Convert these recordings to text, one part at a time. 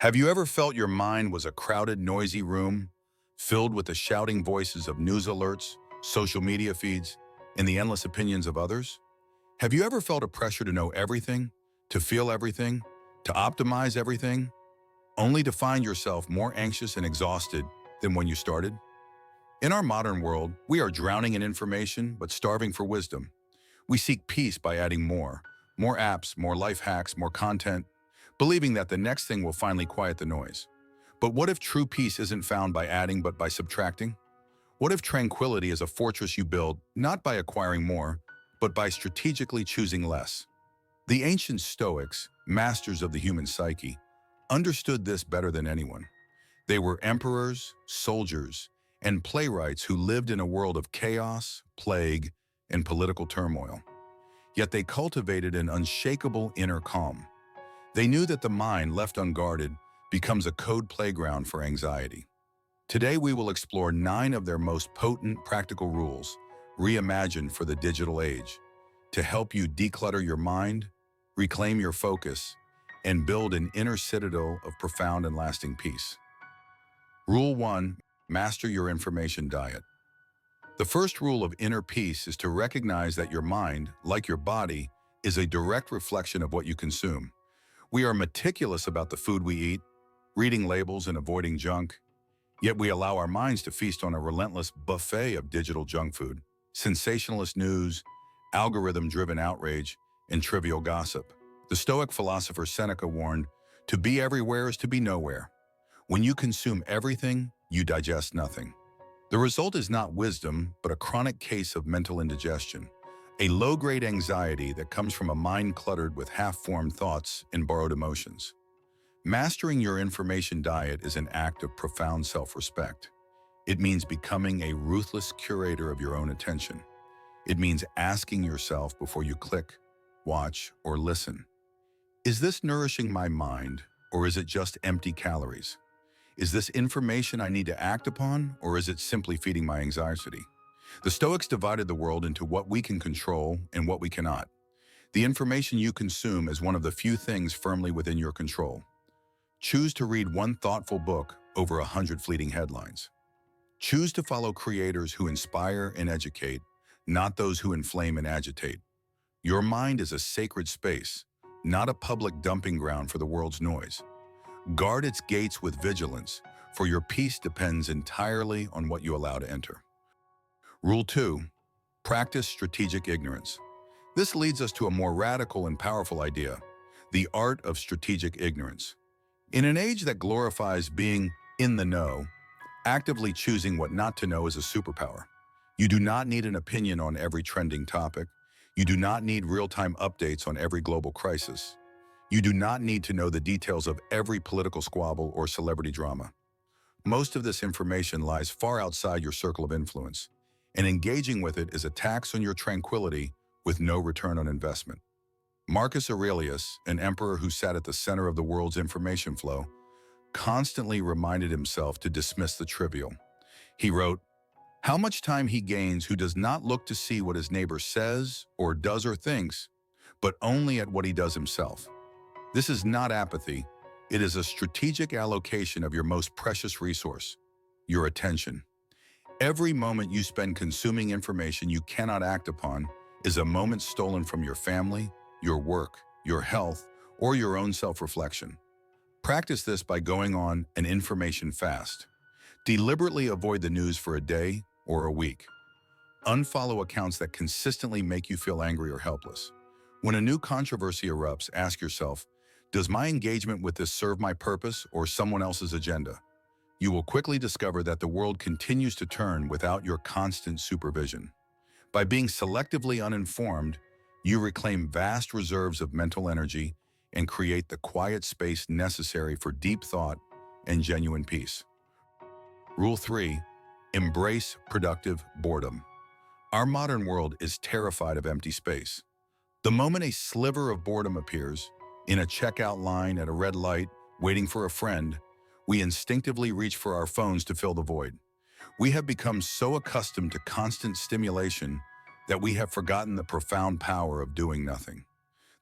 Have you ever felt your mind was a crowded, noisy room filled with the shouting voices of news alerts, social media feeds, and the endless opinions of others? Have you ever felt a pressure to know everything, to feel everything, to optimize everything, only to find yourself more anxious and exhausted than when you started? In our modern world, we are drowning in information but starving for wisdom. We seek peace by adding more apps, more life hacks, more content, believing that the next thing will finally quiet the noise. But what if true peace isn't found by adding but by subtracting? What if tranquility is a fortress you build not by acquiring more, but by strategically choosing less? The ancient Stoics, masters of the human psyche, understood this better than anyone. They were emperors, soldiers, and playwrights who lived in a world of chaos, plague, and political turmoil. Yet they cultivated an unshakable inner calm. They knew that the mind, left unguarded, becomes a code playground for anxiety. Today we will explore 9 of their most potent practical rules, reimagined for the digital age, to help you declutter your mind, reclaim your focus, and build an inner citadel of profound and lasting peace. Rule 1. Master your information diet. The first rule of inner peace is to recognize that your mind, like your body, is a direct reflection of what you consume. We are meticulous about the food we eat, reading labels and avoiding junk, yet we allow our minds to feast on a relentless buffet of digital junk food, sensationalist news, algorithm-driven outrage, and trivial gossip. The Stoic philosopher Seneca warned, "To be everywhere is to be nowhere." When you consume everything, you digest nothing. The result is not wisdom, but a chronic case of mental indigestion, a low-grade anxiety that comes from a mind cluttered with half-formed thoughts and borrowed emotions. Mastering your information diet is an act of profound self-respect. It means becoming a ruthless curator of your own attention. It means asking yourself before you click, watch, or listen, is this nourishing my mind, or is it just empty calories? Is this information I need to act upon, or is it simply feeding my anxiety? The Stoics divided the world into what we can control and what we cannot. The information you consume is one of the few things firmly within your control. Choose to read one thoughtful book over 100 fleeting headlines. Choose to follow creators who inspire and educate, not those who inflame and agitate. Your mind is a sacred space, not a public dumping ground for the world's noise. Guard its gates with vigilance, for your peace depends entirely on what you allow to enter. Rule 2. Practice strategic ignorance. This leads us to a more radical and powerful idea, the art of strategic ignorance. In an age that glorifies being in the know, actively choosing what not to know is a superpower. You do not need an opinion on every trending topic. You do not need real-time updates on every global crisis. You do not need to know the details of every political squabble or celebrity drama. Most of this information lies far outside your circle of influence, and engaging with it is a tax on your tranquility with no return on investment. Marcus Aurelius, an emperor who sat at the center of the world's information flow, constantly reminded himself to dismiss the trivial. He wrote, "How much time he gains who does not look to see what his neighbor says or does or thinks, but only at what he does himself." This is not apathy. It is a strategic allocation of your most precious resource, your attention. Every moment you spend consuming information you cannot act upon is a moment stolen from your family, your work, your health, or your own self-reflection. Practice this by going on an information fast. Deliberately avoid the news for a day or a week. Unfollow accounts that consistently make you feel angry or helpless. When a new controversy erupts, ask yourself, does my engagement with this serve my purpose or someone else's agenda? You will quickly discover that the world continues to turn without your constant supervision. By being selectively uninformed, you reclaim vast reserves of mental energy and create the quiet space necessary for deep thought and genuine peace. Rule 3. Embrace productive boredom. Our modern world is terrified of empty space. The moment a sliver of boredom appears, in a checkout line at a red light, waiting for a friend, we instinctively reach for our phones to fill the void. We have become so accustomed to constant stimulation that we have forgotten the profound power of doing nothing.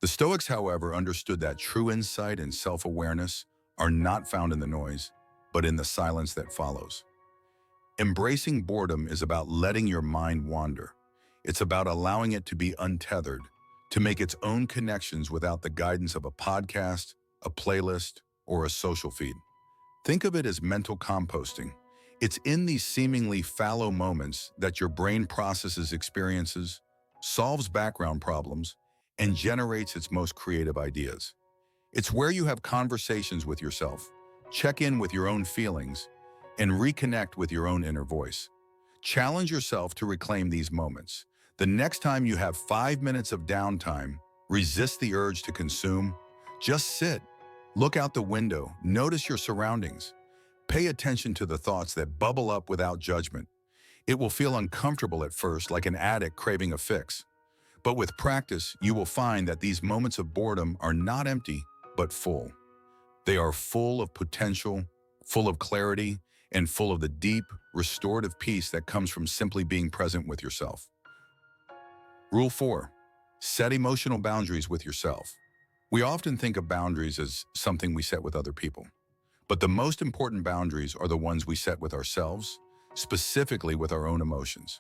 The Stoics, however, understood that true insight and self-awareness are not found in the noise, but in the silence that follows. Embracing boredom is about letting your mind wander. It's about allowing it to be untethered, to make its own connections without the guidance of a podcast, a playlist, or a social feed. Think of it as mental composting. It's in these seemingly fallow moments that your brain processes experiences, solves background problems, and generates its most creative ideas. It's where you have conversations with yourself, check in with your own feelings, and reconnect with your own inner voice. Challenge yourself to reclaim these moments. The next time you have 5 minutes of downtime, resist the urge to consume. Just sit, look out the window, notice your surroundings. Pay attention to the thoughts that bubble up without judgment. It will feel uncomfortable at first, like an addict craving a fix. But with practice, you will find that these moments of boredom are not empty, but full. They are full of potential, full of clarity, and full of the deep, restorative peace that comes from simply being present with yourself. Rule 4. Set emotional boundaries with yourself. We often think of boundaries as something we set with other people. But the most important boundaries are the ones we set with ourselves, specifically with our own emotions.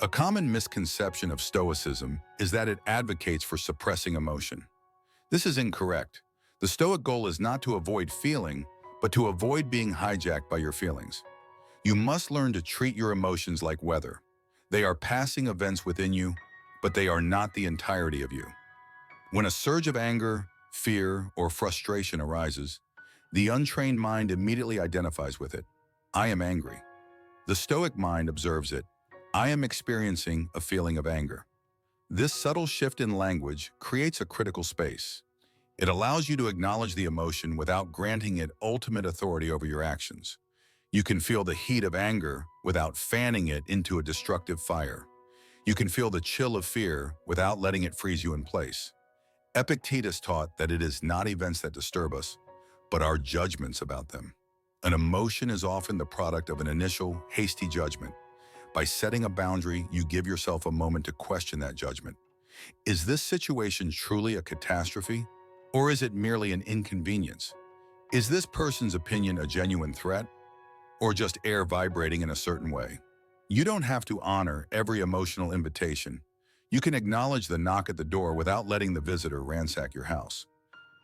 A common misconception of Stoicism is that it advocates for suppressing emotion. This is incorrect. The Stoic goal is not to avoid feeling, but to avoid being hijacked by your feelings. You must learn to treat your emotions like weather. They are passing events within you, but they are not the entirety of you. When a surge of anger, fear, or frustration arises, the untrained mind immediately identifies with it. I am angry. The Stoic mind observes it. I am experiencing a feeling of anger. This subtle shift in language creates a critical space. It allows you to acknowledge the emotion without granting it ultimate authority over your actions. You can feel the heat of anger without fanning it into a destructive fire. You can feel the chill of fear without letting it freeze you in place. Epictetus taught that it is not events that disturb us, but our judgments about them. An emotion is often the product of an initial, hasty judgment. By setting a boundary, you give yourself a moment to question that judgment. Is this situation truly a catastrophe? Or is it merely an inconvenience? Is this person's opinion a genuine threat? Or just air vibrating in a certain way? You don't have to honor every emotional invitation. You can acknowledge the knock at the door without letting the visitor ransack your house.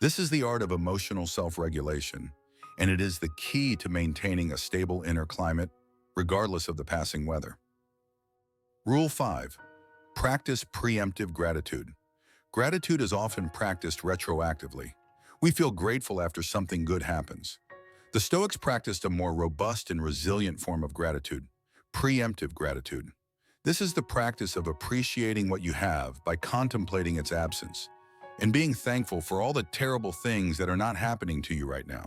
This is the art of emotional self-regulation, and it is the key to maintaining a stable inner climate, regardless of the passing weather. Rule 5. Practice preemptive gratitude. Gratitude is often practiced retroactively. We feel grateful after something good happens. The Stoics practiced a more robust and resilient form of gratitude, preemptive gratitude. This is the practice of appreciating what you have by contemplating its absence and being thankful for all the terrible things that are not happening to you right now.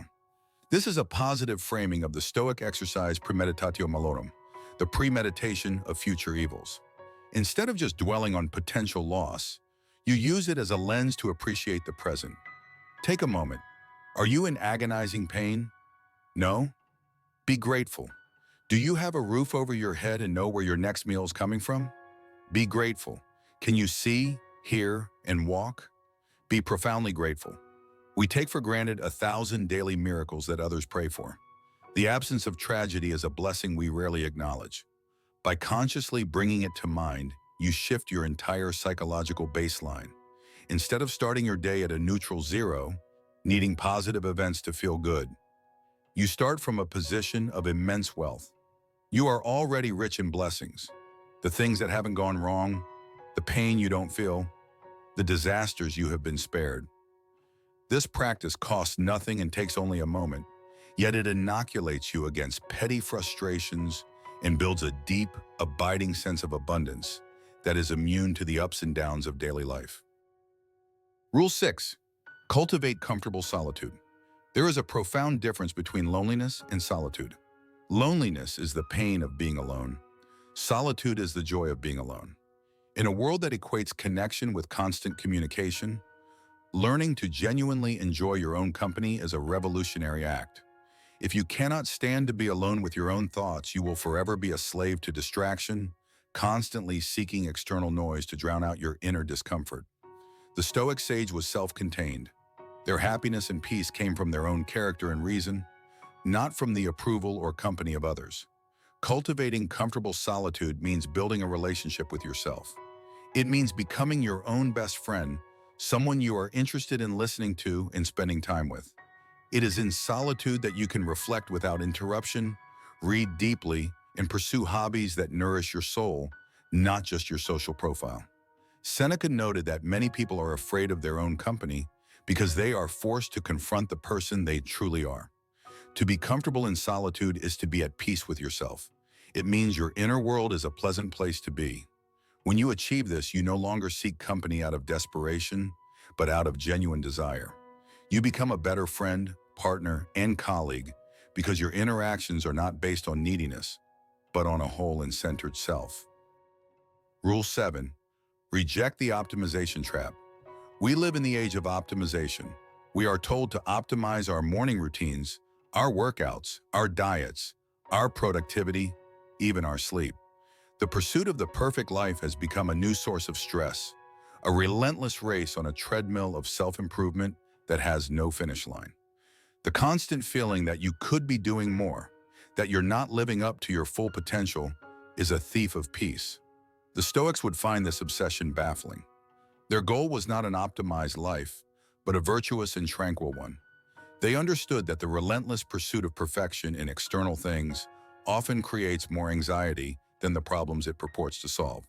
This is a positive framing of the Stoic exercise premeditatio malorum, the premeditation of future evils. Instead of just dwelling on potential loss, you use it as a lens to appreciate the present. Take a moment. Are you in agonizing pain? No? Be grateful. Do you have a roof over your head and know where your next meal is coming from? Be grateful. Can you see, hear, and walk? Be profoundly grateful. We take for granted 1,000 daily miracles that others pray for. The absence of tragedy is a blessing we rarely acknowledge. By consciously bringing it to mind, you shift your entire psychological baseline. Instead of starting your day at a neutral zero, needing positive events to feel good, you start from a position of immense wealth. You are already rich in blessings. The things that haven't gone wrong, the pain you don't feel, the disasters you have been spared. This practice costs nothing and takes only a moment, yet it inoculates you against petty frustrations and builds a deep, abiding sense of abundance that is immune to the ups and downs of daily life. Rule 6. Cultivate comfortable solitude. There is a profound difference between loneliness and solitude. Loneliness is the pain of being alone. Solitude is the joy of being alone. In a world that equates connection with constant communication, learning to genuinely enjoy your own company is a revolutionary act. If you cannot stand to be alone with your own thoughts, you will forever be a slave to distraction, constantly seeking external noise to drown out your inner discomfort. The Stoic sage was self-contained. Their happiness and peace came from their own character and reason, not from the approval or company of others. Cultivating comfortable solitude means building a relationship with yourself. It means becoming your own best friend, someone you are interested in listening to and spending time with. It is in solitude that you can reflect without interruption, read deeply, and pursue hobbies that nourish your soul, not just your social profile. Seneca noted that many people are afraid of their own company because they are forced to confront the person they truly are. To be comfortable in solitude is to be at peace with yourself. It means your inner world is a pleasant place to be. When you achieve this, you no longer seek company out of desperation, but out of genuine desire. You become a better friend, partner, and colleague because your interactions are not based on neediness, but on a whole and centered self. Rule 7. Reject the optimization trap. We live in the age of optimization. We are told to optimize our morning routines, our workouts, our diets, our productivity, even our sleep. The pursuit of the perfect life has become a new source of stress, a relentless race on a treadmill of self-improvement that has no finish line. The constant feeling that you could be doing more, that you're not living up to your full potential, is a thief of peace. The Stoics would find this obsession baffling. Their goal was not an optimized life, but a virtuous and tranquil one. They understood that the relentless pursuit of perfection in external things often creates more anxiety than the problems it purports to solve.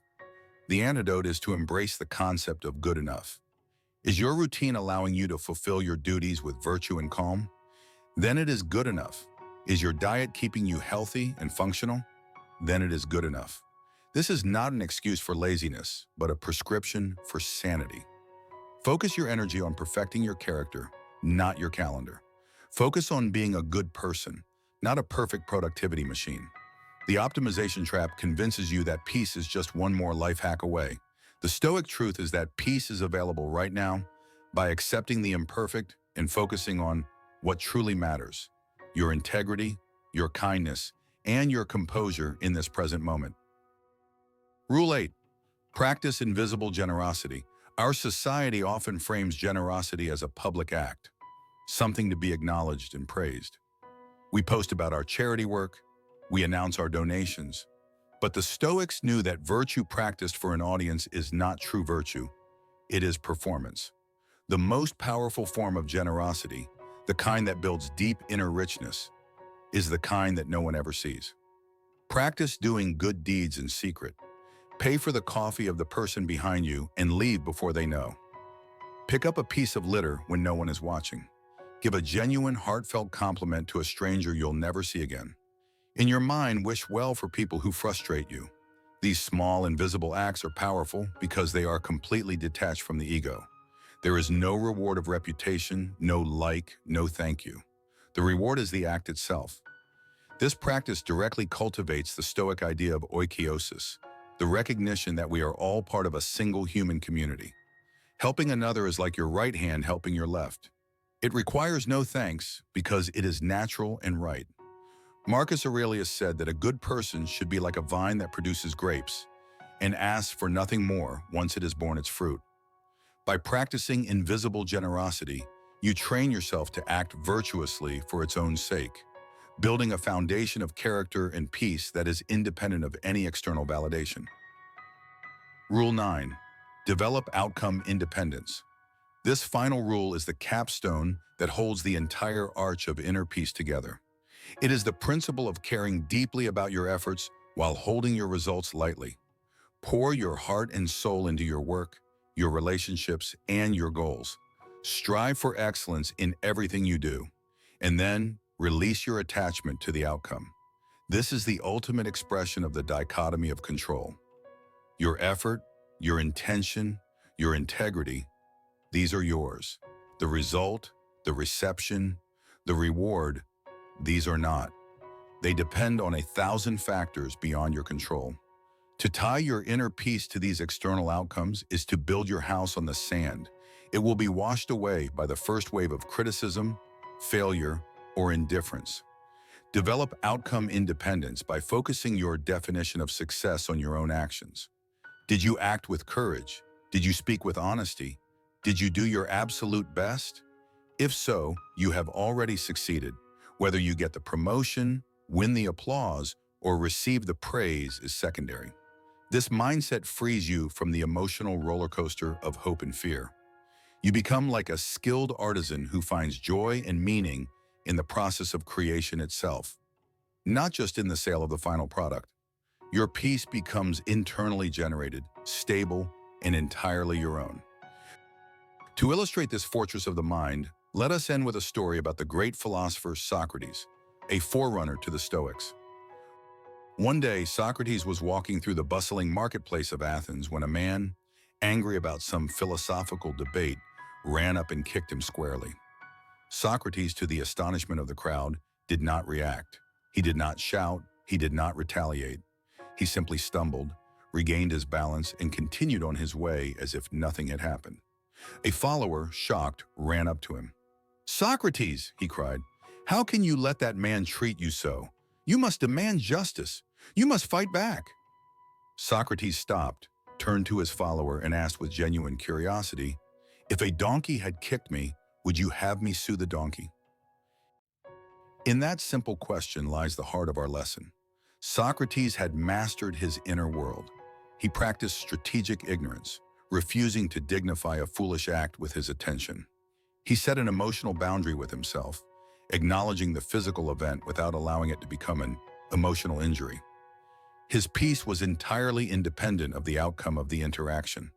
The antidote is to embrace the concept of good enough. Is your routine allowing you to fulfill your duties with virtue and calm? Then it is good enough. Is your diet keeping you healthy and functional? Then it is good enough. This is not an excuse for laziness, but a prescription for sanity. Focus your energy on perfecting your character, not your calendar. Focus on being a good person, not a perfect productivity machine. The optimization trap convinces you that peace is just one more life hack away. The Stoic truth is that peace is available right now by accepting the imperfect and focusing on what truly matters: your integrity, your kindness, and your composure in this present moment. Rule 8. Practice invisible generosity. Our society often frames generosity as a public act, something to be acknowledged and praised. We post about our charity work, we announce our donations. But the Stoics knew that virtue practiced for an audience is not true virtue, it is performance. The most powerful form of generosity, the kind that builds deep inner richness, is the kind that no one ever sees. Practice doing good deeds in secret. Pay for the coffee of the person behind you and leave before they know. Pick up a piece of litter when no one is watching. Give a genuine, heartfelt compliment to a stranger you'll never see again. In your mind, wish well for people who frustrate you. These small, invisible acts are powerful because they are completely detached from the ego. There is no reward of reputation, no like, no thank you. The reward is the act itself. This practice directly cultivates the Stoic idea of oikeiosis, the recognition that we are all part of a single human community. Helping another is like your right hand helping your left. It requires no thanks because it is natural and right. Marcus Aurelius said that a good person should be like a vine that produces grapes and asks for nothing more once it has borne its fruit. By practicing invisible generosity, you train yourself to act virtuously for its own sake, building a foundation of character and peace that is independent of any external validation. Rule 9. Develop outcome independence. This final rule is the capstone that holds the entire arch of inner peace together. It is the principle of caring deeply about your efforts while holding your results lightly. Pour your heart and soul into your work, your relationships, and your goals. Strive for excellence in everything you do, and then release your attachment to the outcome. This is the ultimate expression of the dichotomy of control. Your effort, your intention, your integrity, these are yours. The result, the reception, the reward, these are not. They depend on 1,000 factors beyond your control. To tie your inner peace to these external outcomes is to build your house on the sand. It will be washed away by the first wave of criticism, failure, or indifference. Develop outcome independence by focusing your definition of success on your own actions. Did you act with courage? Did you speak with honesty? Did you do your absolute best? If so, you have already succeeded. Whether you get the promotion, win the applause, or receive the praise is secondary. This mindset frees you from the emotional roller coaster of hope and fear. You become like a skilled artisan who finds joy and meaning in the process of creation itself, not just in the sale of the final product. Your peace becomes internally generated, stable, and entirely your own. To illustrate this fortress of the mind, let us end with a story about the great philosopher Socrates, a forerunner to the Stoics. One day, Socrates was walking through the bustling marketplace of Athens when a man, angry about some philosophical debate, ran up and kicked him squarely. Socrates, to the astonishment of the crowd, did not react. He did not shout. He did not retaliate. He simply stumbled, regained his balance, and continued on his way as if nothing had happened. A follower, shocked, ran up to him. "Socrates," he cried, "how can you let that man treat you so? You must demand justice. You must fight back." Socrates stopped, turned to his follower, and asked with genuine curiosity, "If a donkey had kicked me, would you have me sue the donkey?" In that simple question lies the heart of our lesson. Socrates had mastered his inner world. He practiced strategic ignorance, refusing to dignify a foolish act with his attention. He set an emotional boundary with himself, acknowledging the physical event without allowing it to become an emotional injury. His peace was entirely independent of the outcome of the interaction.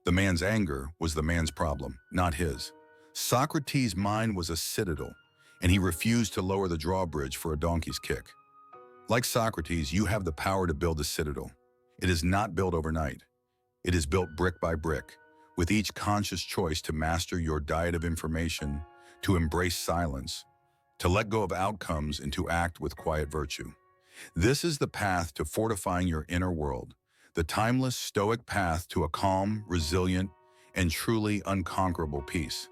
The man's anger was the man's problem, not his. Socrates' mind was a citadel, and he refused to lower the drawbridge for a donkey's kick. Like Socrates, you have the power to build a citadel. It is not built overnight. It is built brick by brick, with each conscious choice to master your diet of information, to embrace silence, to let go of outcomes, and to act with quiet virtue. This is the path to fortifying your inner world, the timeless Stoic path to a calm, resilient, and truly unconquerable peace.